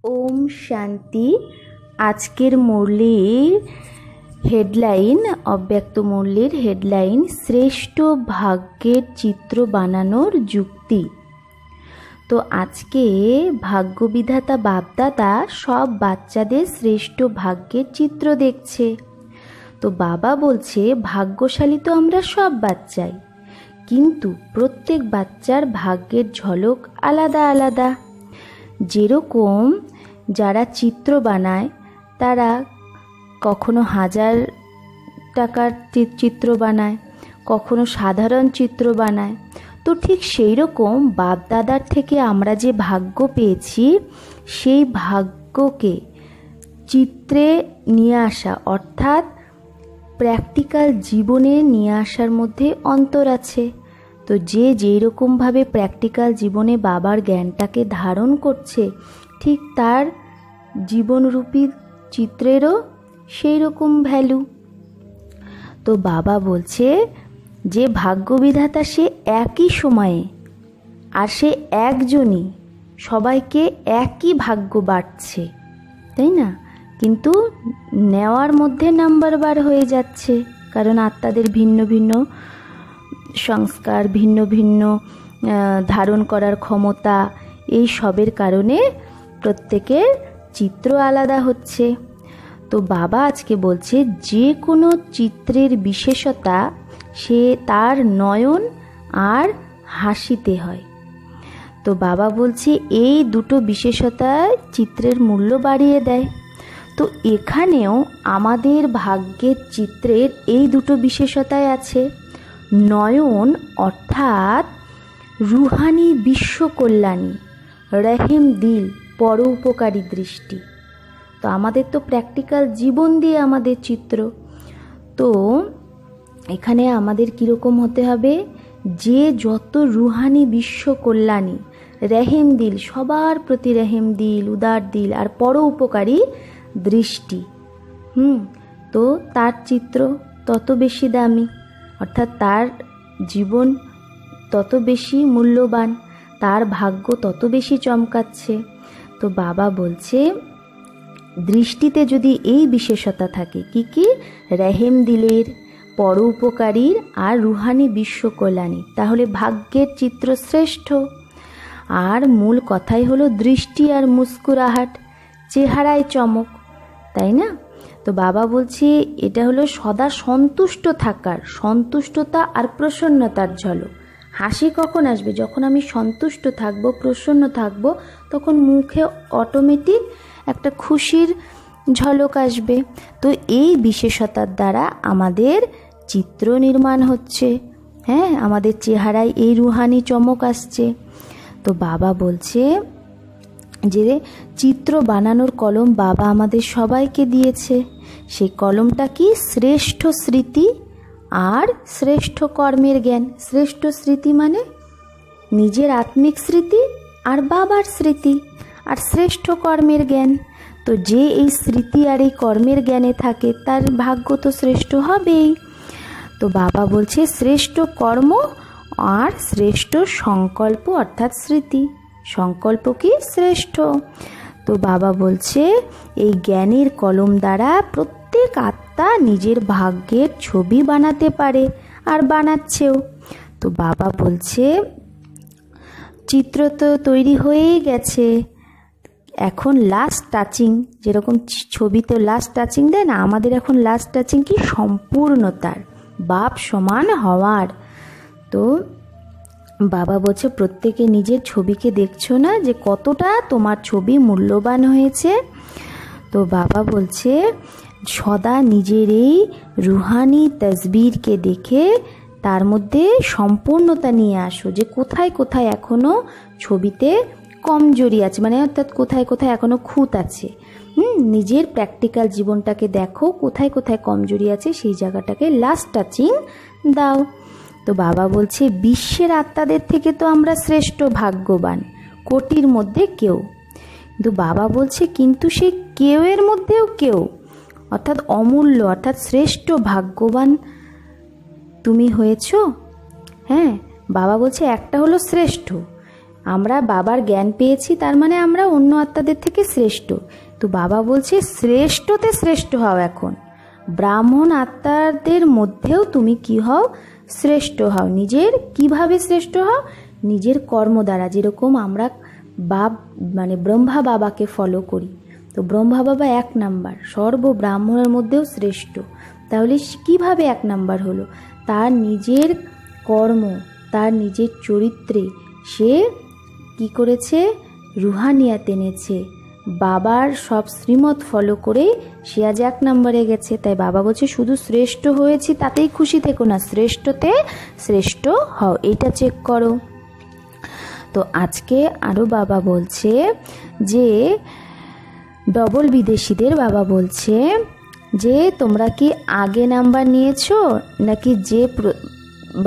ওম শান্তি। আজকের মুরলির হেডলাইন, অব্যক্ত মুরলির হেডলাইন, শ্রেষ্ঠ ভাগ্যের চিত্র বানানোর যুক্তি। তো আজকে ভাগ্যবিধাতা বাপদাদা সব বাচ্চাদের শ্রেষ্ঠ ভাগ্যের চিত্র দেখছে। তো বাবা বলছে ভাগ্যশালী তো আমরা সব বাচ্চাই, কিন্তু প্রত্যেক বাচ্চার ভাগ্যের ঝলক আলাদা আলাদা। যেরকম যারা চিত্র বানায় তারা কখনো 1000 টাকার চিত্র বানায়, কখনো সাধারণ চিত্র বানায়। তো ঠিক সেই রকম বাপদাদার থেকে আমরা যে ভাগ্য পেয়েছি, সেই ভাগ্যকে চিত্রে নিয়ে আসা, অর্থাৎ প্র্যাকটিক্যাল জীবনে নিয়ে আসার মধ্যে অন্তর আছে। তো যে যেই রকমভাবে প্র্যাকটিক্যাল জীবনে বাবার জ্ঞানটাকে ধারণ করছে, ঠিক তার জীবনরূপী চিত্রেরও সেই রকম ভ্যালু। তো বাবা বলছে যে ভাগ্যবিধাতা সে একই সময়ে, আর সে একজনই, সবাইকে একই ভাগ্য বাড়ছে, তাই না? কিন্তু নেওয়ার মধ্যে নাম্বার বার হয়ে যাচ্ছে, কারণ আত্মাদের ভিন্ন ভিন্ন সংস্কার, ভিন্ন ভিন্ন ধারণ করার ক্ষমতা, এই সবের কারণে প্রত্যেকের চিত্র আলাদা হচ্ছে। তো বাবা আজকে বলছে যে কোনো চিত্রের বিশেষতা সে তার নয়ন আর হাসিতে হয়। তো বাবা বলছে এই দুটো বিশেষতা চিত্রের মূল্য বাড়িয়ে দেয়। তো এখানেও আমাদের ভাগ্যের চিত্রের এই দুটো বিশেষতাই আছে। নয়ন অর্থাৎ রুহানি বিশ্ব কল্যাণী, রহিম দিল, পর উপকারী দৃষ্টি। তো আমাদের তো প্র্যাকটিক্যাল জীবন দিয়ে আমাদের চিত্র। তো এখানে আমাদের কীরকম হতে হবে, যে যত রুহানি বিশ্ব কল্যাণী, রহিম দিল, সবার প্রতি রহিম দিল, উদার দিল, আর পর উপকারী দৃষ্টি, তো তার চিত্র তত বেশি দামি, অর্থাৎ তার জীবন তত বেশি মূল্যবান, তার ভাগ্য তত বেশি চমকাচ্ছে। তো বাবা বলছে দৃষ্টিতে যদি এই বিশেষতা থাকে, কি কি? রহিম দিলের, পর উপকারীর, আর রুহানি বিশ্ব কল্যাণী, তাহলে ভাগ্যের চিত্র শ্রেষ্ঠ। আর মূল কথাই হলো দৃষ্টি আর মুস্কুরাহাট, চেহারায় চমক, তাই না? তো বাবা বলছে এটা হলো সদা সন্তুষ্ট থাকার, সন্তুষ্টতা আর প্রসন্নতার ঝলক। হাসি কখন আসবে? যখন আমি সন্তুষ্ট থাকবো, প্রসন্ন থাকবো, তখন মুখে অটোমেটিক একটা খুশির ঝলক আসবে। তো এই বিশেষতার দ্বারা আমাদের চিত্র নির্মাণ হচ্ছে, আমাদের চেহারায় এই রুহানি চমক আসছে। তো বাবা বলছে যে চিত্র বানানোর কলম বাবা আমাদের সবাইকে দিয়েছে। সেই কলমটা কি? শ্রেষ্ঠ স্মৃতি আর শ্রেষ্ঠ কর্মের জ্ঞান। শ্রেষ্ঠ স্মৃতি মানে নিজের আত্মিক স্মৃতি আর বাবার স্মৃতি, আর শ্রেষ্ঠ কর্মের জ্ঞান। তো যে এই স্মৃতি আর এই কর্মের জ্ঞানে থাকে, তার ভাগ্য তো শ্রেষ্ঠ হবেই। তো বাবা বলছে শ্রেষ্ঠ কর্ম আর শ্রেষ্ঠ সংকল্প, অর্থাৎ স্মৃতি। সংকল্প কি? শ্রেষ্ঠ। তো বাবা বলছে এই জ্ঞানের কলম দ্বারা প্রত্যেক আত্মা নিজের ভাগ্যের ছবি বানাতে পারে, আর বানাচ্ছেও। তো বাবা বলছে চিত্র তো তৈরি হয়েই গেছে, এখন লাস্ট টাচিং, যেরকম ছবি তো লাস্ট টাচিং দেয় না, আমাদের এখন লাস্ট টাচিং কি? সম্পূর্ণতার, বাপ সমান হওয়ার। তো বাবা বলছে প্রত্যেকে নিজের ছবিকে দেখছো না যে কতটা তোমার ছবি মূল্যবান হয়েছে। তো বাবা বলছে সদা নিজের এই রুহানি তসবিরকে দেখে তার মধ্যে সম্পূর্ণতা নিয়ে আসো, যে কোথায় কোথায় এখনো ছবিতে কমজোরি আছে, মানে অর্থাৎ কোথায় কোথায় এখনো খুঁত আছে। নিজের প্র্যাকটিক্যাল জীবনটাকে দেখো, কোথায় কোথায় কমজোরি আছে, সেই জায়গাটাকে লাস্ট টাচিং দাও। তো বাবা বলছে বিশ্বের আত্মাদের থেকে তো আমরা শ্রেষ্ঠ ভাগ্যবান, কোটির মধ্যে কেউ। কিন্তু বাবা বলছে কিন্তু সেই কেউয়ের মধ্যেও কেউ, অর্থাৎ অমূল্য, অর্থাৎ শ্রেষ্ঠ ভাগ্যবান তুমি হয়েছ। বাবা বলছে একটা হলো শ্রেষ্ঠ, আমরা বাবার জ্ঞান পেয়েছি, তার মানে আমরা অন্য আত্মাদের থেকে শ্রেষ্ঠ। তো বাবা বলছে শ্রেষ্ঠতে শ্রেষ্ঠ হও। এখন ব্রাহ্মণ আত্মাদের মধ্যেও তুমি কি হও? শ্রেষ্ঠ হও। নিজের কিভাবে শ্রেষ্ঠ হও? নিজের কর্ম দ্বারা। যেরকম আমরা ব্রহ্মা বাবাকে ফলো করি, তো ব্রহ্মা বাবা 1 নাম্বার, সর্ব ব্রাহ্মণের মধ্যেও শ্রেষ্ঠ। তাহলে কিভাবে 1 নাম্বার হলো? তার নিজের কর্ম, তার নিজের চরিত্রে সে কি করেছে? রুহানিয়াত এনেছে। বাবার সব শ্রীমত ফলো করে সে আজ 1 নম্বরে গেছে। তাই বাবা বলছে শুধু শ্রেষ্ঠ হয়েছি তাতেই খুশি থেকো না, শ্রেষ্ঠতে শ্রেষ্ঠ হও, এইটা চেক করো। তো আজকে আরও বাবা বলছে যে ডবল বিদেশিদের বাবা বলছে যে তোমরা কি আগে নাম্বার নিয়েছো নাকি যে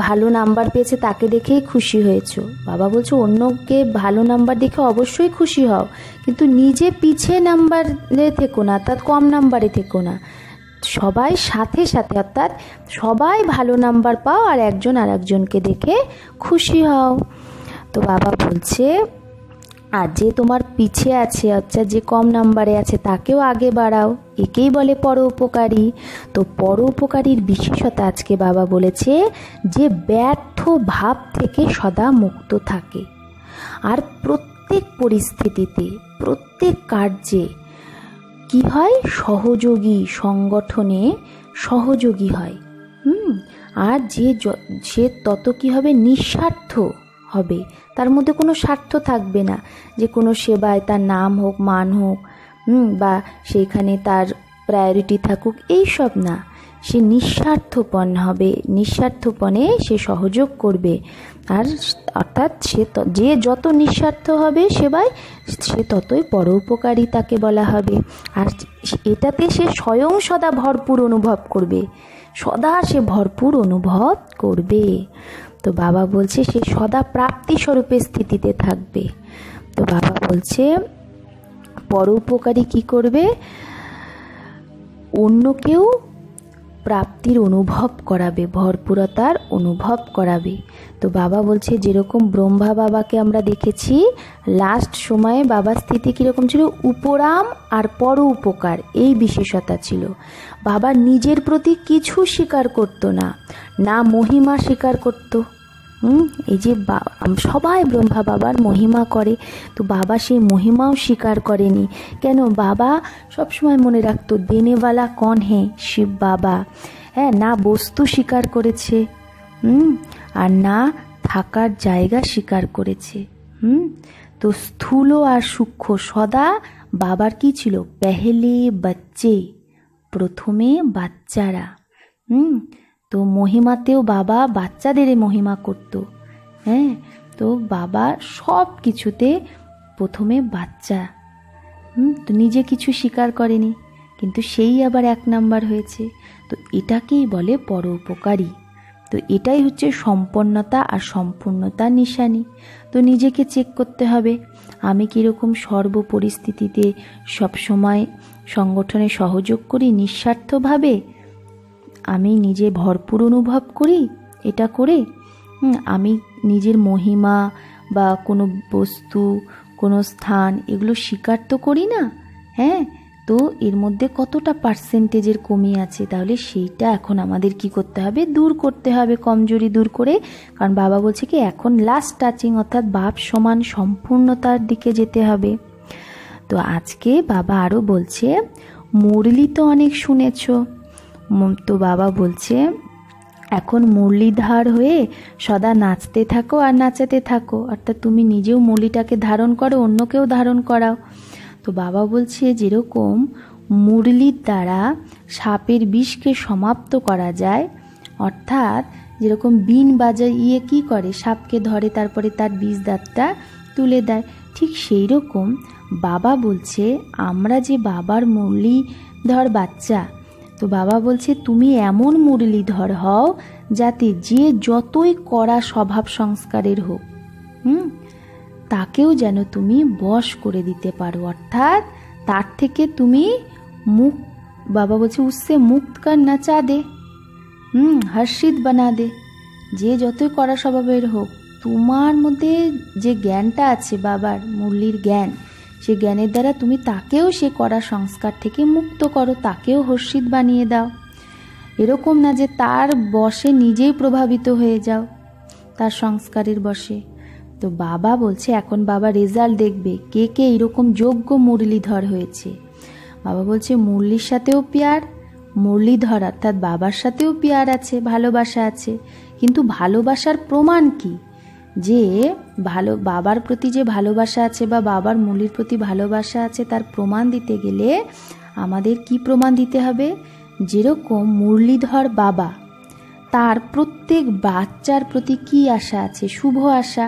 ভালো নাম্বার পেয়েছে তাকে দেখেই খুশি হয়েছো? বাবা বলছে অন্যকে ভালো নাম্বার দেখে অবশ্যই খুশি হও, কিন্তু নিজে পিছে নাম্বারে থেকো না, অর্থাৎ কম নাম্বারে থেকো না। সবাই সাথে সাথে, অর্থাৎ সবাই ভালো নাম্বার পাও আর একজন আর একজনকে দেখে খুশি হও। তো বাবা বলছে আর যে তোমার পিছে আছে, অর্থাৎ যে কম নাম্বারে আছে, তাকেও আগে বাড়াও, একেই বলে পরোপকারী। তো পরোপকারীর বিশেষতা আজকে বাবা বলেছে যে ব্যর্থ ভাব থেকে সদা মুক্ত থাকে, আর প্রত্যেক পরিস্থিতিতে প্রত্যেক কার্যে কি হয়? সহযোগী, সংগঠনে সহযোগী হয়। আর সে তত কি হবে? নিঃস্বার্থ হবে, তার মধ্যে কোনো স্বার্থ থাকবে না যে কোনো সেবায় তার নাম হোক, মান হোক, বা সেইখানে তার প্রায়োরিটি থাকুক, এইসব না। সে নিঃস্বার্থপণ হবে, নিঃস্বার্থপণে সে সহযোগ করবে। আর অর্থাৎ যে যত নিঃস্বার্থ হবে সেবায়, সে ততই পরোপকারী তাকে বলা হবে। আর এটাতে সে স্বয়ং সদা ভরপুর অনুভব করবে, সদা সে ভরপুর অনুভব করবে। তো বাবা বলছে সে সদা প্রাপ্তি স্বরূপের স্থিতিতে থাকবে। তো বাবা বলছে পরোপকারী কি করবে? অন্যকেও প্রাপ্তির অনুভব করাবে, ভরপুরতার অনুভব করাবে। তো বাবা বলছে যেরকম ব্রহ্মা বাবাকে আমরা দেখেছি লাস্ট সময়ে বাবার স্থিতি কীরকম ছিল? উপরাম আর পর উপকার, এই বিশেষতা ছিল। বাবা নিজের প্রতি কিছু স্বীকার করতো না, না মহিমা স্বীকার করতো। এই যে সবাই ব্রহ্মা বাবার মহিমা করে, তো বাবা সেই মহিমাও স্বীকার করেনি। কেন? বাবা সবসময় মনে রাখতো দেনেওয়ালা কন হে? শিব বাবা। হ্যাঁ, না বস্তু স্বীকার করেছে, আর না থাকার জায়গা স্বীকার করেছে। তো স্থূল আর সূক্ষ্ম সদা বাবার কি ছিল? পেহলে বাচ্চে, প্রথমে বাচ্চারা। তো মহিমাতেও বাবা বাচ্চাদের মহিমা করত। হ্যাঁ, তো বাবা সব কিছুতে প্রথমে বাচ্চা। তো নিজে কিছু স্বীকার করেনি, কিন্তু সেই আবার 1 নাম্বার হয়েছে। তো এটাকেই বলে পরোপকারী। তো এটাই হচ্ছে সম্পন্নতা আর সম্পূর্ণতার নিশানি। তো নিজেকে চেক করতে হবে আমি কীরকম সর্ব পরিস্থিতিতে সবসময় সংগঠনে সহযোগ করি নিঃস্বার্থভাবে, আমি নিজে ভরপুর অনুভব করি এটা করে, আমি নিজের মহিমা বা কোনো বস্তু, কোনো স্থান এগুলো স্বীকার তো করি না। হ্যাঁ, তো এর মধ্যে কতটা পার্সেন্টেজের কমি আছে, তাহলে সেইটা এখন আমাদের কি করতে হবে? দূর করতে হবে, কমজোরি দূর করে। কারণ বাবা বলছে কি এখন লাস্ট টাচিং, অর্থাৎ বাপ সমান সম্পূর্ণতার দিকে যেতে হবে। তো আজকে বাবা আরও বলছে মুরলি তো অনেক শুনেছ, তো বাবা বলছে এখন মুরলীধার হয়ে সদা নাচতে থাকো আর নাচাতে থাকো, অর্থাৎ তুমি নিজেও মুরলিটাকে ধারণ করো, অন্যকেও ধারণ করাও। তো বাবা বলছে যেরকম মুরলির দ্বারা সাপের বিষকে সমাপ্ত করা যায়, অর্থাৎ যেরকম বিন বাজাইয়ে কি করে সাপকে ধরে তারপরে তার বিষ দাঁতটা তুলে দেয়, ঠিক সেই রকম বাবা বলছে আমরা যে বাবার মুরলীধর বাচ্চা, তো বাবা বলছে তুমি এমন মুরলীধর হও যাতে যে যতই কড়া স্বভাব সংস্কারের হোক তাকেও যেন তুমি বশ করে দিতে পারো, অর্থাৎ তার থেকে তুমি বাবা বলছে উসসে মুক্ত কর নাচা দে, হর্ষিত বানা দে। যে যতই কড়া স্বভাবের হোক তোমার মধ্যে যে জ্ঞানটা আছে বাবার মুরলির জ্ঞান, সে জ্ঞানের দ্বারা তুমি তাকেও সে করা সংস্কার থেকে মুক্ত করো, তাকেও হর্ষিত বানিয়ে দাও। এরকম না যে তার বশে নিজেই প্রভাবিত হয়ে যাও, তার সংস্কারের বশে। তো বাবা বলছে এখন বাবা রেজাল্ট দেখবে কে কে এরকম যোগ্য মুরলীধর হয়েছে। বাবা বলছে মুরলির সাথেও পিয়ার, মুরলীধর অর্থাৎ বাবার সাথেও পিয়ার আছে, ভালোবাসা আছে, কিন্তু ভালোবাসার প্রমাণ কি? যে বাবার প্রতি যে ভালোবাসা আছে বা বাবার মুরলির প্রতি ভালোবাসা আছে তার প্রমাণ দিতে গেলে আমাদের কি প্রমাণ দিতে হবে? যেরকম মুরলীধর বাবা, তার প্রত্যেক বাচ্চার প্রতি কি আশা আছে? শুভ আশা।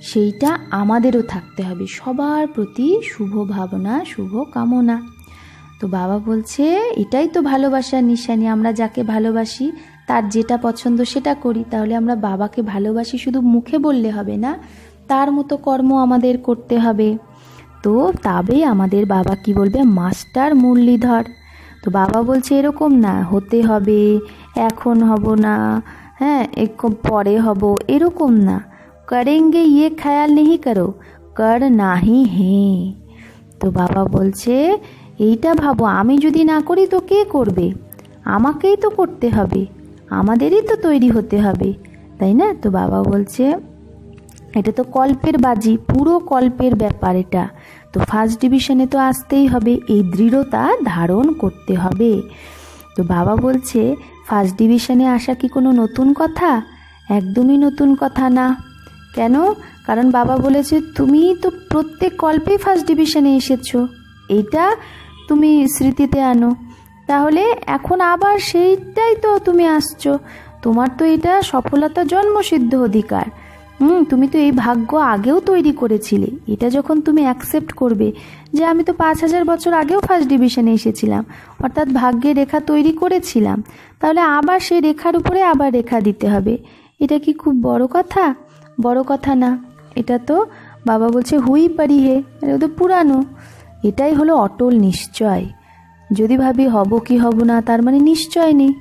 সেইটা আমাদেরও থাকতে হবে, সবার প্রতি শুভ ভাবনা, শুভ কামনা। তো বাবা বলছে এটাই তো ভালোবাসার নিশানি। আমরা যাকে ভালোবাসি তার যেটা পছন্দ সেটা করি, তাহলে আমরা বাবাকে ভালোবাসি শুধু মুখে বললে হবে না, তার মতো কর্ম আমাদের করতে হবে। তো তবেই আমাদের বাবা কি বলবে? মাস্টার মুরলীধর। তো বাবা বলছে এরকম না, হতে হবে, এখন হব না, হ্যাঁ একটু পরে হব, এরকম না। করেঙ্গে ইয়ে খেয়াল নেই করো, কর নাহি হে। তো বাবা বলছে এইটা ভাবো, আমি যদি না করি তো কে করবে? আমাকেই তো করতে হবে, আমাদেরই তো তৈরি হতে হবে, তাই না? তো বাবা বলছে এটা তো কল্পের বাজি, পুরো কল্পের ব্যাপার এটা। তো ফার্স্ট ডিভিশনে তো আসতেই হবে, এই দৃঢ়তা ধারণ করতে হবে। তো বাবা বলছে ফার্স্ট ডিভিশনে আসা কি কোনো নতুন কথা? একদমই নতুন কথা না। কেন? কারণ বাবা বলেছে তুমি তো প্রত্যেক কল্পেই ফার্স্ট ডিভিশনে এসেছো, এইটা তুমি স্মৃতিতে আনো। তাহলে এখন আবার সেইটাই তো তুমি আসছো, তোমার তো এটা সফলতা জন্মসিদ্ধ অধিকার। তুমি তো এই ভাগ্য আগেও তৈরি করেছিলে। এটা যখন তুমি অ্যাকসেপ্ট করবে যে আমি তো 5000 বছর আগেও ফার্স্ট ডিভিশনে এসেছিলাম, অর্থাৎ ভাগ্যের রেখা তৈরি করেছিলাম, তাহলে আবার সেই রেখার উপরে আবার রেখা দিতে হবে। এটা কি খুব বড় কথা? বড় কথা না। এটা তো বাবা বলছে হুই পারি হে, এটা তো পুরানো। এটাই হলো অটল নিশ্চয়। যদি ভাবি হব কি হব না, তার মানে নিশ্চয় নেই।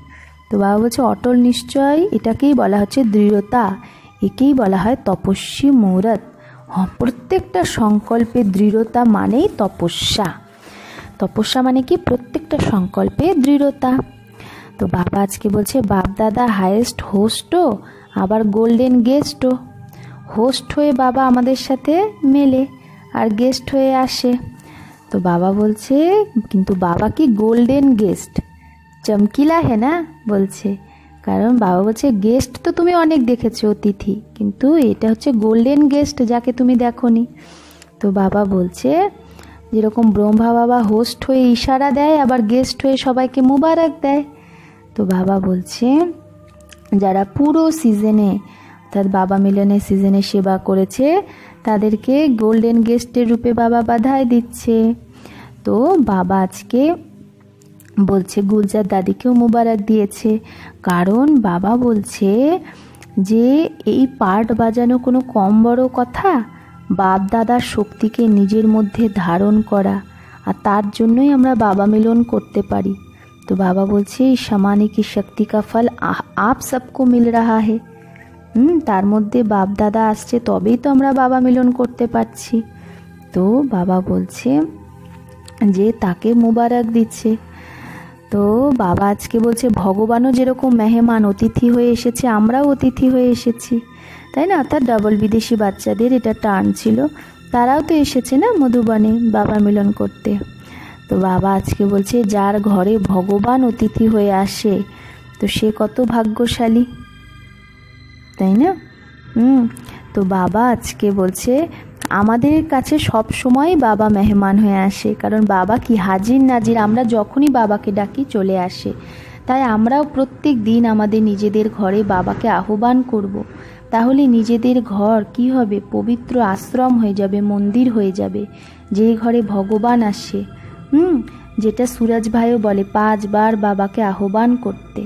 তো বাবা বলছে অটল নিশ্চয়, এটাকেই বলা হচ্ছে দৃঢ়তা, একেই বলা হয় তপস্বী মুহূর্ত। প্রত্যেকটা সংকল্পে দৃঢ়তা মানেই তপস্যা। তপস্যা মানে কি? প্রত্যেকটা সংকল্পে দৃঢ়তা। তো বাবা আজকে বলছে বাপ দাদা হায়েস্ট হোস্টও আবার গোল্ডেন গেস্টও। হোস্ট হয়ে বাবা আমাদের সাথে মেলে আর গেস্ট হয়ে আসে। তো বাবা বলছে কিন্তু বাবা কি গোল্ডেন গেস্ট, চমকিলা হে না বলছে। কারণ বাবা বলছে গেস্ট তো তুমি অনেক দেখেছো, অতিথি, কিন্তু এটা হচ্ছে গোল্ডেন গেস্ট যাকে তুমি দেখোনি। তো বাবা বলছে যেরকম ব্রহ্মা বাবা হোস্ট হয়ে ইশারা দেয় আবার গেস্ট হয়ে সবাইকে মুবারক দেয়। তো বাবা বলছে যারা পুরো সিজনে অর্থাৎ বাবা মিলনের সিজনে সেবা করেছে তাদেরকে গোল্ডেন গেস্টের রূপে বাবা বাধাই দিচ্ছে। তো বাবা আজকে বলছে গুলজার দাদিকেও মুবারক দিয়েছে, কারণ বাবা বলছে যে এই পার্ট বাজানো কোনো কম বড় কথা, বাপ দাদার শক্তিকে নিজের মধ্যে ধারণ করা, আর তার জন্যই আমরা বাবা মিলন করতে পারি। তো বাবা বলছে সমানে কি শক্তি কা ফল আপ সবকো মিল রাহা হে। তার মধ্যে বাপ দাদা আসছে তবেই তো আমরা বাবা মিলন করতে পারছি। তো বাবা বলছে যে তাকে মুবারক দিচ্ছে। তো বাবা আজকে বলছে ভগবানও যেরকম মেহমান অতিথি হয়ে এসেছে, আমরাও অতিথি হয়ে এসেছি, তাই না? অর্থাৎ ডাবল বিদেশি বাচ্চাদের এটা টার্ন ছিল, তারাও তো এসেছে না মধুবনে বাবা মিলন করতে। তো বাবা আজকে বলছে যার ঘরে ভগবান অতিথি হয়ে আসে তো সে কত ভাগ্যশালী, তাই না? তো বাবা আজকে বলছে আমাদের কাছে সব সময় বাবা মেহমান হয়ে আসে, কারণ বাবা কি হাজির নাজির, আমরা যখনই বাবাকে ডাকি চলে আসে। তাই আমরাও প্রত্যেক দিন আমাদের নিজেদের ঘরে বাবাকে আহ্বান করব। তাহলে নিজেদের ঘর কি হবে? পবিত্র আশ্রম হয়ে যাবে, মন্দির হয়ে যাবে, যেই ঘরে ভগবান আসে। যেটা সুরজ ভাইও বলে 5 বার বাবাকে আহ্বান করতে,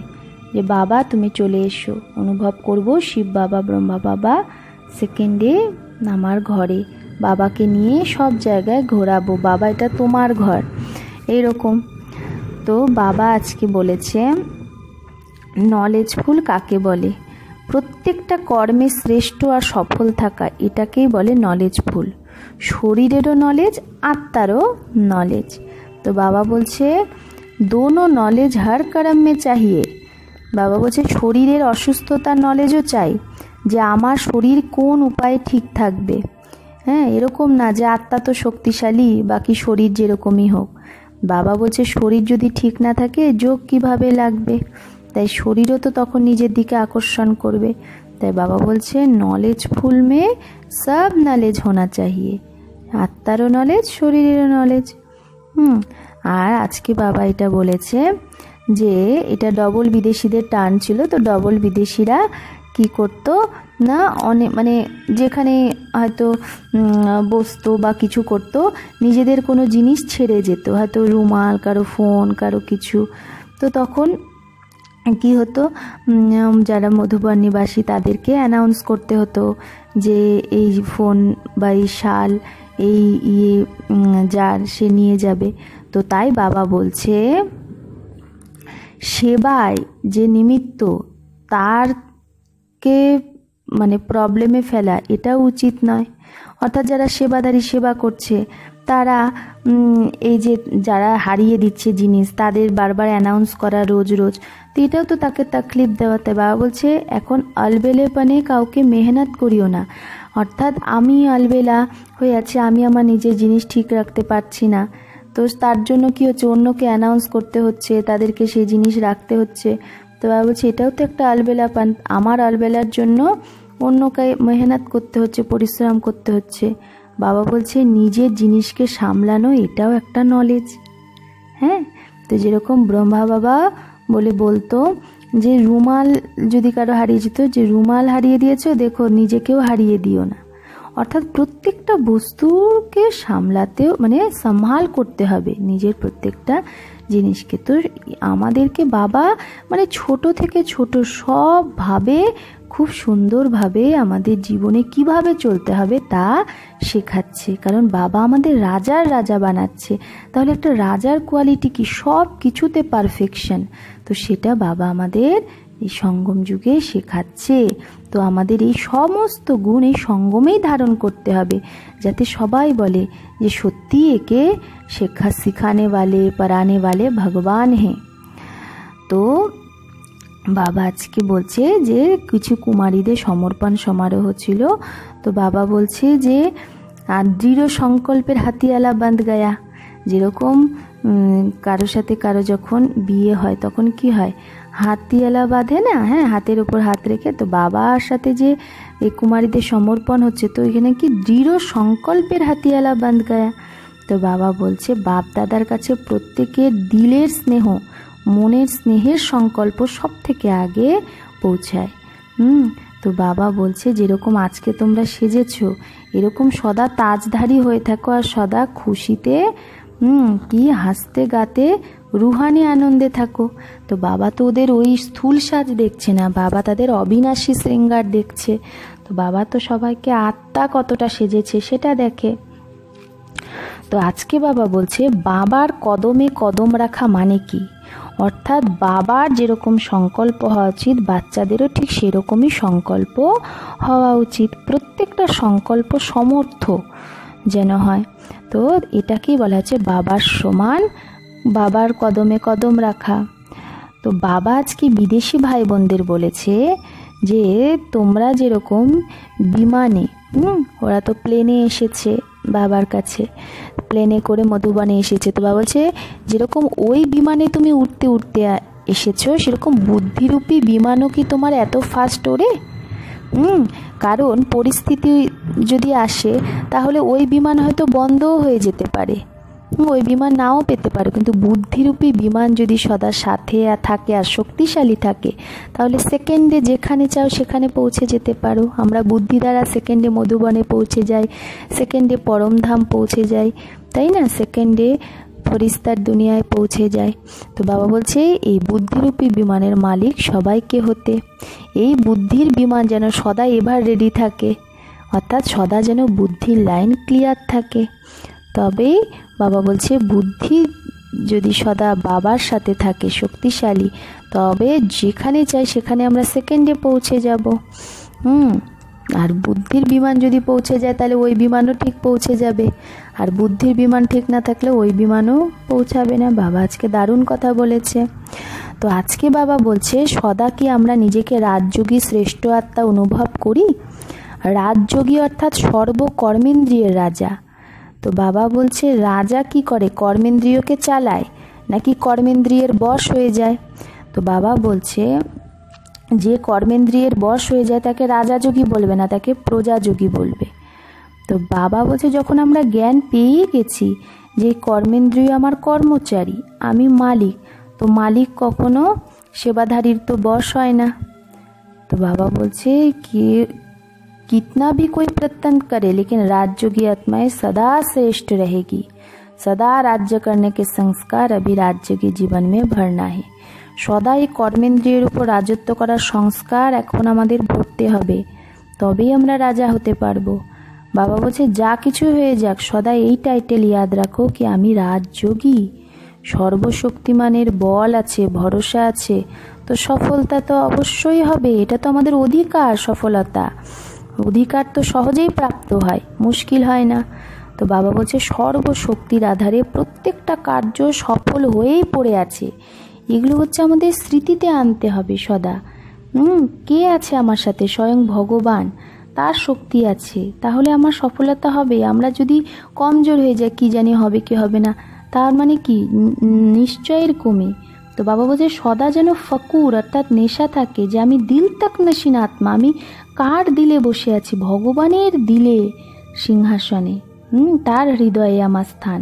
যে বাবা তুমি চলে এসো, অনুভব করব শিব বাবা ব্রহ্মা বাবা সেকেন্ডে আমার ঘরে, বাবাকে নিয়ে সব জায়গায় ঘোরাবো, বাবা এটা তোমার ঘর, এইরকম। তো বাবা আজকে বলেছে নলেজফুল কাকে বলে? প্রত্যেকটা কর্মে শ্রেষ্ঠ আর সফল থাকা, এটাকেই বলে নলেজফুল। শরীরেরও নলেজ, আত্মারও নলেজ। তো বাবা বলছে দোনো নলেজ হর কর্ম মে চাহিয়ে। বাবা বলছে শরীরের অসুস্থতার নলেজও চাই, যে আমার শরীর কোন উপায়ে ঠিক থাকবে। হ্যাঁ, এরকম না যে আত্মা তো শক্তিশালী, বাকি শরীর যেরকমই হোক। বাবা বলছে শরীর যদি ঠিক না থাকে যোগ কিভাবে লাগবে, তাই শরীরও তো তখন নিজের দিকে আকর্ষণ করবে। তাই বাবা বলছে নলেজফুল মে সব নলেজ হোনা চাহিয়ে, আত্মারও নলেজ, শরীরেরও নলেজ। আর আজকে বাবা এটা বলেছে যে এটা ডবল বিদেশিদের টার্ন ছিল। তো ডবল বিদেশিরা কি করতো না, অনেক মানে যেখানে হয়তো বসতো বা কিছু করতো, নিজেদের কোনো জিনিস ছেড়ে যেত, হয়তো রুমাল, কারো ফোন, কারো কিছু। তো তখন কি হতো, যারা মধুবন নিবাসী তাদেরকে অ্যানাউন্স করতে হতো যে এই ফোন বা এই শাল এই যার সে নিয়ে যাবে। তো তাই বাবা বলছে সেবায় যে নিমিত্ত তারকে মানে প্রবলেমে ফেলা এটাও উচিত নয়। অর্থাৎ যারা সেবাদারি সেবা করছে তারা এই যে যারা হারিয়ে দিচ্ছে জিনিস তাদের বারবার অ্যানাউন্স করা রোজ রোজ, তো এটাও তো তাকে তাকলিফ দেওয়াতে। বাবা বলছে এখন আলবেলেপনে কাউকে মেহনত করিও না। অর্থাৎ আমি আলবেলা হয়ে আছে, আমি আমার নিজের জিনিস ঠিক রাখতে পারছি না, তো তার জন্য কি হচ্ছে অন্যকে অ্যানাউন্স করতে হচ্ছে, তাদেরকে সেই জিনিস রাখতে হচ্ছে। তো বাবা বলছে এটাও তো একটা আলবেলাপান, আমার আলবেলার জন্য অন্যকে মেহনত করতে হচ্ছে, পরিশ্রম করতে হচ্ছে। বাবা বলছে নিজের জিনিসকে সামলানো এটাও একটা নলেজ। হ্যাঁ, তো যেরকম ব্রহ্মা বাবা বলতো যে রুমাল যদি কারো হারিয়ে যেত, যে রুমাল হারিয়ে দিয়েছো দেখো নিজেকেও হারিয়ে দিও না। অর্থাৎ প্রত্যেকটা বস্তুকে সামলাতেও মানে সম্ভাল করতে হবে নিজের প্রত্যেকটা জিনিসকে। তো আমাদেরকে বাবা মানে ছোট থেকে ছোট সবভাবে খুব সুন্দরভাবে আমাদের জীবনে কিভাবে চলতে হবে তা শেখাচ্ছে। কারণ বাবা আমাদের রাজার রাজা বানাচ্ছে। তাহলে একটা রাজার কোয়ালিটি কি, সব কিছুতে পারফেকশন, তো সেটা বাবা আমাদের এই সঙ্গম যুগে শেখাচ্ছে। তো আমাদের এই সমস্ত গুণ এই সঙ্গমেই ধারণ করতে হবে, যাতে সবাই বলে যে সত্যি একে সিখানে वाले पढ़ाने वाले भगवान हैं। তো বাবা আজকে বলছে যে কিছু কুমারীদের সমর্পণ সমারোহ ছিল। তো বাবা বলছে যে দৃঢ় সংকল্পের হাতিয়ালা বাঁধ গায়া। যেরকম কারো সাথে কারো যখন বিয়ে হয় তখন কি হয়, হাতিয়ালা বাঁধে না, হ্যাঁ, হাতের উপর হাত রেখে। তো বাবার সাথে যে এই কুমারীদের সমর্পণ হচ্ছে, তো এখানে কি দৃঢ় সংকল্পের হাতিয়ালা বাঁধ গায়া। তো বাবা বলছে বাপ দাদার কাছে প্রত্যেকের দিলের স্নেহ, মনের স্নেহের সংকল্প সব থেকে আগে পৌঁছায়। তো বাবা বলছে যেরকম আজকে তোমরা সেজেছো এরকম সদা তাজধারী হয়ে থাকো, আর সদা খুশিতে কি হাসতে গাতে রুহানি আনন্দে থাকো। তো বাবা তো ওদের ওই স্থূল সাজ দেখছে না, বাবা তাদের অবিনাশী শৃঙ্গার দেখছে। তো বাবা তো সবাইকে আত্মা কতটা সেজেছে সেটা দেখে। তো আজকে বাবা বলছে বাবার কদমে কদম রাখা মানে কি, অর্থাৎ বাবার যেরকম সংকল্প হওয়া উচিত বাচ্চাদেরও ঠিক সেরকমই সংকল্প হওয়া উচিত। প্রত্যেকটা সংকল্প সমর্থ যেন হয়। তো এটাকেই বলা হচ্ছে বাবার সমান, বাবার কদমে কদম রাখা। তো বাবা আজকে বিদেশি ভাই বোনদের বলেছে যে তোমরা যেরকম বিমানে, ওরা তো প্লেনে এসেছে বাবার কাছে, প্লেনে করে মধুবনে এসেছে। তো বাবা বলছে যেরকম ওই বিমানে তুমি উঠতে উঠতে এসেছো, সেরকম বুদ্ধিরূপী বিমানও কি তোমার এত ফাস্ট ওড়ে? কারণ পরিস্থিতি যদি আসে তাহলে ওই বিমান হয়তো বন্ধও হয়ে যেতে পারে, ওই বিমান নাও পেতে পারো, কিন্তু বুদ্ধিরূপী বিমান যদি সদা সাথে থাকে আর শক্তিশালী থাকে তাহলে সেকেন্ডে যেখানে চাও সেখানে পৌঁছে যেতে পারো। আমরা বুদ্ধি দ্বারা সেকেন্ডে মধুবনে পৌঁছে যাই, সেকেন্ডে পরমধাম পৌঁছে যাই, তাই না, সেকেন্ডে ফরিস্তার দুনিয়ায় পৌঁছে যায়। তো বাবা বলছে এই বুদ্ধিরূপী বিমানের মালিক সবাইকে হতে, এই বুদ্ধির বিমান যেন সদা এভার রেডি থাকে, অর্থাৎ সদা যেন বুদ্ধির লাইন ক্লিয়ার থাকে। তবেই বাবা বলছে বুদ্ধি যদি সদা বাবার সাথে থাকে শক্তিশালী, তবে যেখানে চাই সেখানে আমরা সেকেন্ডে পৌঁছে যাব। আর বুদ্ধির বিমান যদি পৌঁছে যায় তাহলে ওই বিমানও ঠিক পৌঁছে যাবে, আর বুদ্ধির বিমান ঠিক না থাকলে ওই বিমানও পৌঁছাবে না। বাবা আজকে দারুণ কথা বলেছে। তো আজকে বাবা বলছে, সদা কি আমরা নিজেকে রাজযোগী শ্রেষ্ঠ আত্মা অনুভব করি? রাজযোগী অর্থাৎ সর্বকর্মেন্দ্রিয়ের রাজা। তো বাবা বলছে, রাজা কি করে? কর্মেন্দ্রিয়কে চালায় নাকি কর্মেন্দ্রিয়ের বশ হয়ে যায়? তো বাবা বলছে, যে কর্মেন্দ্রিয়ের বশ হয়ে যায় তাকে রাজাযোগী বলবে না, তাকে প্রজাযোগী বলবে। তো বাবা বলছে, যখন আমরা জ্ঞান পেয়ে গেছি যে কর্মেন্দ্রিয় আমার কর্মচারী, আমি মালিক, তো মালিক কখনো সেবাধারীর তো বশ হয় না। তো বাবা বলছে कि कितना भी कोई प्रयत्न करे लेकिन राजयोगी आत्माएं सदा श्रेष्ठ रहेगी। सदा राज्य करने के संस्कार अभी राज्य के जीवन में भरना है। सदा এই কর্মেন্দ্রিয়ের উপর রাজত্ব করার সংস্কার এখন আমাদের ভরতে হবে, তবেই আমরা রাজা হতে পারবো। বাবা বলছে, যা কিছু হয়ে যাক সদা এই টাইটেল ইয়াদ রাখো কি আমি রাজযোগী। সর্বশক্তিমানের বল আছে, ভরসা আছে, তো সফলতা তো অবশ্যই হবে। এটা তো আমাদের অধিকার। সফলতা অধিকার তো সহজেই প্রাপ্ত হয়, মুশকিল হয় না। তো বাবা বলছে, সর্বশক্তির আধারে প্রত্যেকটা কার্য সফল হয়েই পড়ে আছে। এগুলো হচ্ছে আমাদের স্মৃতিতে আনতে হবে সদা। কে আছে আমার সাথে? স্বয়ং ভগবান, তার শক্তি আছে, তাহলে আমার সফলতা হবে। আমরা যদি কমজোর হয়ে যাই, কি জানি হবে কি হবে না, তার মানে কি নিশ্চয়ের কমে। তো বাবা বলছে, সদা যেন ফকুর অর্থাৎ নেশা থাকে যে আমি দিল তক নসীন আত্মা, আমি কার দিলে বসে আছি? ভগবানের দিলে, সিংহাসনে, তার হৃদয়ে আমার স্থান।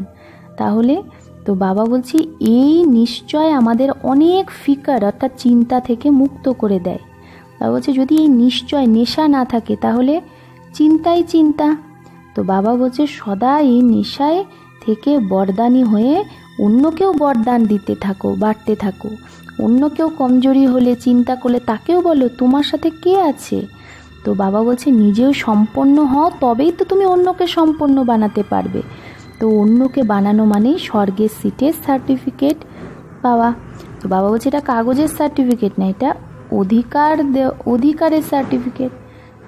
তাহলে তো বাবা বলছি, এই নিশ্চয় আমাদের অনেক ফিকার অর্থাৎ চিন্তা থেকে মুক্ত করে দেয়। বাবা বলছে, যদি এই নিশ্চয় নেশা না থাকে তাহলে চিন্তাই চিন্তা। তো বাবা বলছে, সদা এই নেশায় থেকে বরদানি হয়ে অন্যকেও বরদান দিতে থাকো, বাড়তে থাকো। অন্য কেউ কমজোরি হলে, চিন্তা করলে তাকেও বলো তোমার সাথে কে আছে। তো বাবা বলছে, নিজেও সম্পন্ন হও, তবেই তো তুমি অন্যকে সম্পন্ন বানাতে পারবে। তো অন্যকে বানানো মানেই স্বর্গের সিটের সার্টিফিকেট পাওয়া। তো বাবা বলছে, এটা কাগজের সার্টিফিকেট না, এটা অধিকারের সার্টিফিকেট,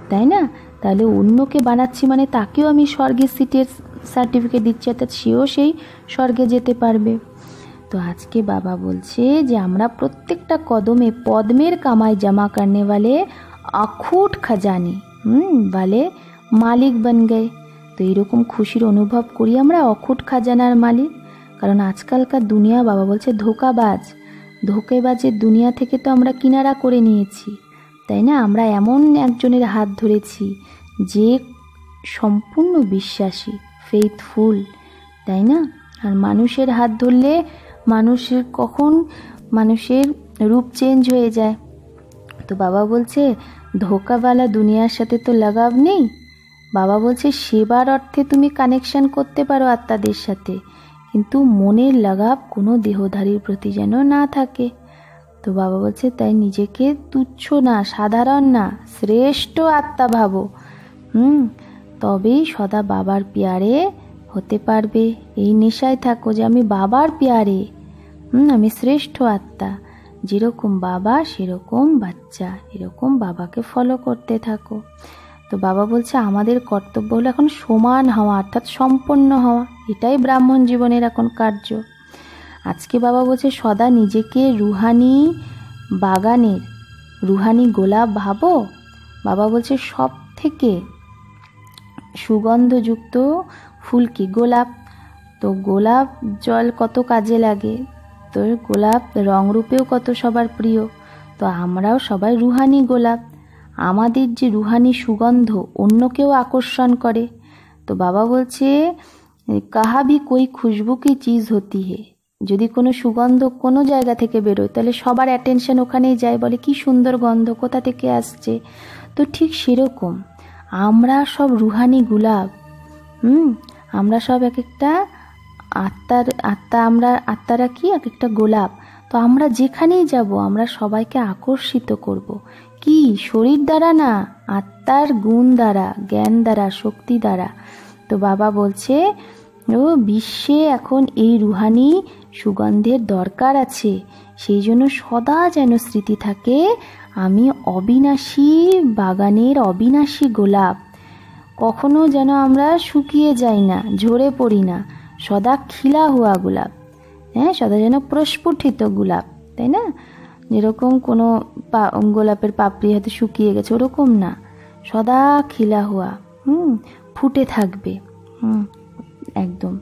তাই না? তাহলে অন্যকে বানাচ্ছি মানে তাকেও আমি স্বর্গের সিটের সার্টিফিকেট দিচ্ছি, অর্থাৎ সেও সেই স্বর্গে যেতে পারবে। তো আজকে বাবা বলছে যে আমরা প্রত্যেকটা কদমে পদ্মের কামাই জমা করনে वाले अखूट खजाने वाले মালিক बन गए। তো এইরকম খুশির অনুভব করি আমরা অখুট খাজানার মালিক। কারণ আজকালকার দুনিয়া বাবা বলছে ধোকেবাজের দুনিয়া থেকে তো আমরা কিনারা করে নিয়েছি, তাই না? আমরা এমন একজনের হাত ধরেছি যে সম্পূর্ণ বিশ্বাসী, ফেইথফুল, তাই না? আর মানুষের হাত ধরলে মানুষের রূপ চেঞ্জ হয়ে যায়। তো বাবা বলছে, ধোকাওয়ালা দুনিয়ার সাথে তো লাগাব নেই। বাবা বলছে, সেবার অর্থে তুমি কানেকশন করতে পারো আত্মাদের সাথে, কিন্তু মনের লাগাব কোনো দেহধারীর প্রতি যেন না থাকে। তো বাবা বলছে, তাই নিজেকে তুচ্ছ না, সাধারণ না, শ্রেষ্ঠ আত্মা ভাবো। তবেই সদা বাবার পেয়ারে হতে পারবে। এই নেশায় থাকো যে আমি বাবার পেয়ারে, আমি শ্রেষ্ঠ আত্মা, যেরকম বাবা সেরকম বাচ্চা, এরকম বাবাকে ফলো করতে থাকো। তো বাবা বলছে, আমাদের কর্তব্য হলো এখন সমান হওয়া অর্থাৎ সম্পন্ন হওয়া, এটাই ব্রাহ্মণ জীবনের এখন কার্য। আজকে বাবা বলছে, সদা নিজেকে রুহানি বাগানের রুহানি গোলাপ ভাবো। বাবা বলছে, সব থেকে সুগন্ধযুক্ত ফুল কি? গোলাপ। তো গোলাপ জল কত কাজে লাগে, তো গোলাপ রংরূপেও কত সবার প্রিয়। তো আমরাও সবাই রুহানি গোলাপ। আমাদের যে রুহানি সুগন্ধ অন্যকেও আকর্ষণ করে। তো বাবা বলছে, কাহা ভি কোই খুশবু কি চিজ হতি হে। যদি কোনো সুগন্ধ কোনো জায়গা থেকে বেরোয় তাহলে সবার অ্যাটেনশন ওখানেই যায়, বলে কি সুন্দর গন্ধ, কোথা থেকে আসছে। তো ঠিক সেরকম আমরা সব রুহানি গোলাপ। আমরা সব এক একটা আত্মারা কি এক একটা গোলাপ। তো আমরা যেখানেই যাব আমরা সবাইকে আকর্ষিত করব। কি? শরীর দ্বারা না, আত্মার গুণ দ্বারা, জ্ঞান দ্বারা, শক্তি দ্বারা। তো বাবা বলছে ও বিশ্বে এখন এই রুহানি সুগন্ধের দরকার আছে। সেই জন্য সদা যেন স্মৃতি থাকে, আমি অবিনাশী বাগানের অবিনাশী গোলাপ। কখনো যেন আমরা শুকিয়ে যাই না, ঝরে পড়ি না, সদা খিলা হওয়া গোলাপ। হ্যাঁ, সদা যেন প্রস্ফুটিত গোলাপ, তাই না? যেরকম কোনো গোলাপের পাপড়ি হয়তো শুকিয়ে গেছে, ওরকম না, সদা খিলা হওয়া, ফুটে থাকবে, একদম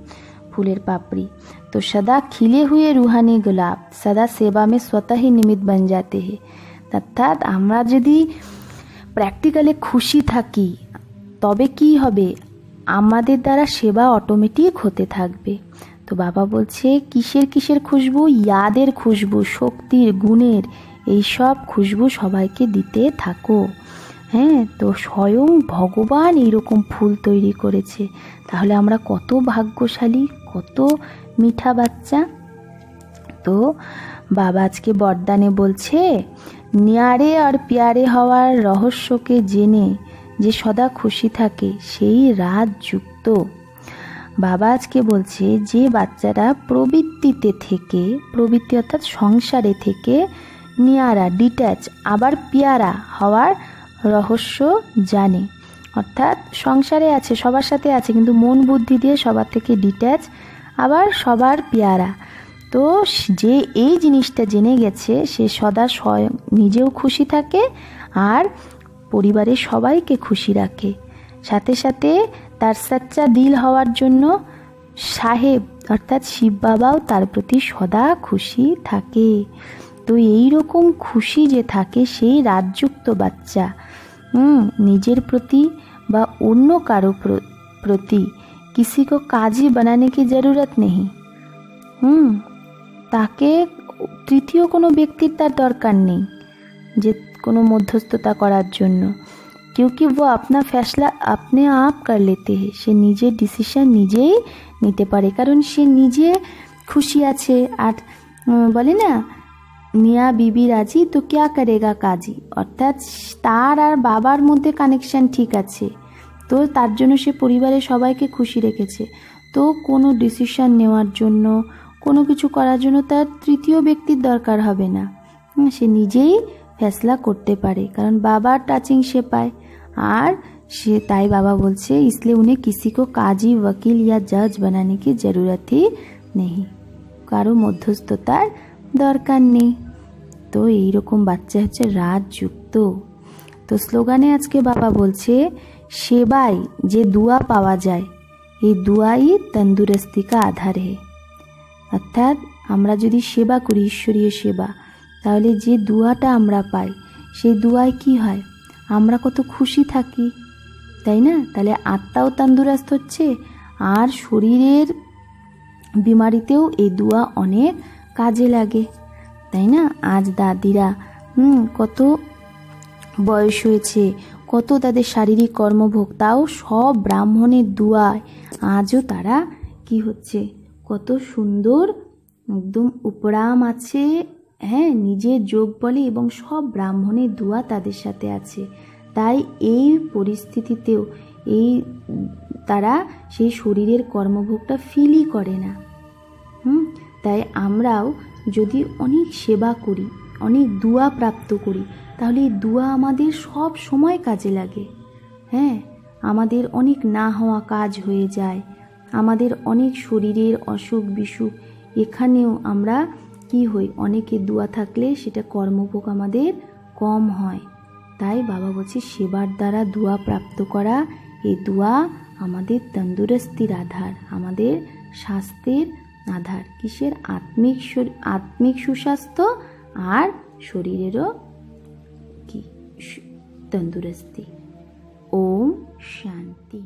ফুলের পাপড়ি। तो सदा खिले हुए रूहानी गुलाब सदा सेवा में स्वतः ही निमित्त बन जाते हैं। অর্থাৎ আমরা যদি প্র্যাকটিক্যালি খুশি থাকি তবে কি হবে, আমাদের দ্বারা সেবা অটোমেটিক হতে থাকবে। তো বাবা বলছে কিসের কিসের খুশবু? ইয়াদের খুশবু, শক্তির, গুণের, এইসব খুশবু সবাইকে দিতে থাকো। হ্যাঁ, তো স্বয়ং ভগবান এইরকম ফুল তৈরি করেছে। তাহলে আমরা কত ভাগ্যশালী, কত মিঠা বাচ্চা। তো বাবা আজকে বরদানে বলছে, ন্যারে আর প্যারে হওয়ার রহস্যকে জেনে যে সদা খুশি থাকে সেই রাজযুক্ত। বাবা আজকে বলছে যে বাচ্চারা প্রবৃত্তিতে থেকে, প্রবৃত্তি অর্থাৎ সংসারে থেকে নিয়ারা ডিট্যাচ আবার পিয়ারা হওয়ার রহস্য জানে, অর্থাৎ সংসারে আছে, সবার সাথে আছে, কিন্তু মন বুদ্ধি দিয়ে সবার থেকে ডিট্যাচ আবার সবার পিয়ারা। তো যে এই জিনিসটা জেনে গেছে সে সদা স্বয়ং নিজেও খুশি থাকে আর পরিবারের সবাইকে খুশি রাখে। সাথে সাথে তার সচ্চা দিল হওয়ার জন্য সাহেব অর্থাৎ শিব বাবাও তার প্রতি সদা খুশি থাকে। তো এই রকম খুশি যে থাকে সেই রাজযুক্ত বাচ্চা নিজের প্রতি বা অন্য কারো প্রতি किसी को काजी बनाने की ज़रूरत नहीं। তাকে তৃতীয় কোনো ব্যক্তির তার দরকার নেই যে কোনো মধ্যস্থতা করার জন্য, क्योंकि वो अपना फैसला अपने आप कर लेते हैं। সে নিজের ডিসিশন নিজেই নিতে পারে, কারণ সে নিজে খুশি আছে। আর বলে না, মিয়া বিবি রাজি তো ক্যা করেগা কাজী, অর্থাৎ তার আর বাবার মধ্যে কানেকশন ঠিক আছে, তো তার জন্য সে পরিবারের সবাইকে খুশি রেখেছে। তো কোনো ডিসিশন নেওয়ার জন্য, কোনো কিছু করার জন্য তার তৃতীয় ব্যক্তির দরকার হবে না, সে নিজেই ফেসলা করতে পারে, কারণ বাবার টাচিং সে পায়। আর সে তাই বাবা বলছে इसलिए उन्हें किसी को काजी वकील या जज बनाने की ज़रूरत ही नहीं, কারো মধ্যস্থতার দরকার নেই। তো এইরকম বাচ্চা হচ্ছে রাজযুক্ত। তো স্লোগানে আজকে বাবা বলছে সেবায় যে দুয়া পাওয়া যায় এই দুয়াই তন্দুরস্তি কা আধার হে। অর্থাৎ আমরা যদি সেবা করি, ঈশ্বরীয় সেবা, তাহলে যে দুয়াটা আমরা পাই সেই দুয়ায় কি হয়, আমরা কত খুশি থাকি, তাই না? তাহলে আত্মাও তন্দুরস্ত হচ্ছে আর শরীরের বিমারিতেও এই দুয়া অনেক কাজে লাগে, তাই না? আজ দাদিরা কত বয়স হয়েছে, কত তাদের শারীরিক কর্মভোগ, তাও সব ব্রাহ্মণের দুয়ায় আজও তারা কি হচ্ছে, কত সুন্দর একদম উপরাম আছে। হ্যাঁ, নিজের যোগ বলে এবং সব ব্রাহ্মণের দুয়া তাদের সাথে আছে। তাই এই পরিস্থিতিতেও তারা সেই শরীরের কর্মভোগটা ফিলই করে না। তাই আমরাও যদি অনেক সেবা করি, অনেক দুয়া প্রাপ্ত করি, তাহলে এই দুয়া আমাদের সব সময় কাজে লাগে। হ্যাঁ, আমাদের অনেক না হওয়া কাজ হয়ে যায়, আমাদের অনেক শরীরের অসুখ বিসুখ এখানেও আমরা কি হই, অনেকের দুয়া থাকলে সেটা কর্মভোগ আমাদের কম হয়। তাই বাবা বলছে সেবার দ্বারা দুয়া প্রাপ্ত করা, এই দুয়া আমাদের তন্দুরস্তির আধার, আমাদের স্বাস্থ্যের আধার। কিসের? আত্মিক সুস্বাস্থ্য আর শরীরেরও কি তন্দুরস্তি। ওম শান্তি।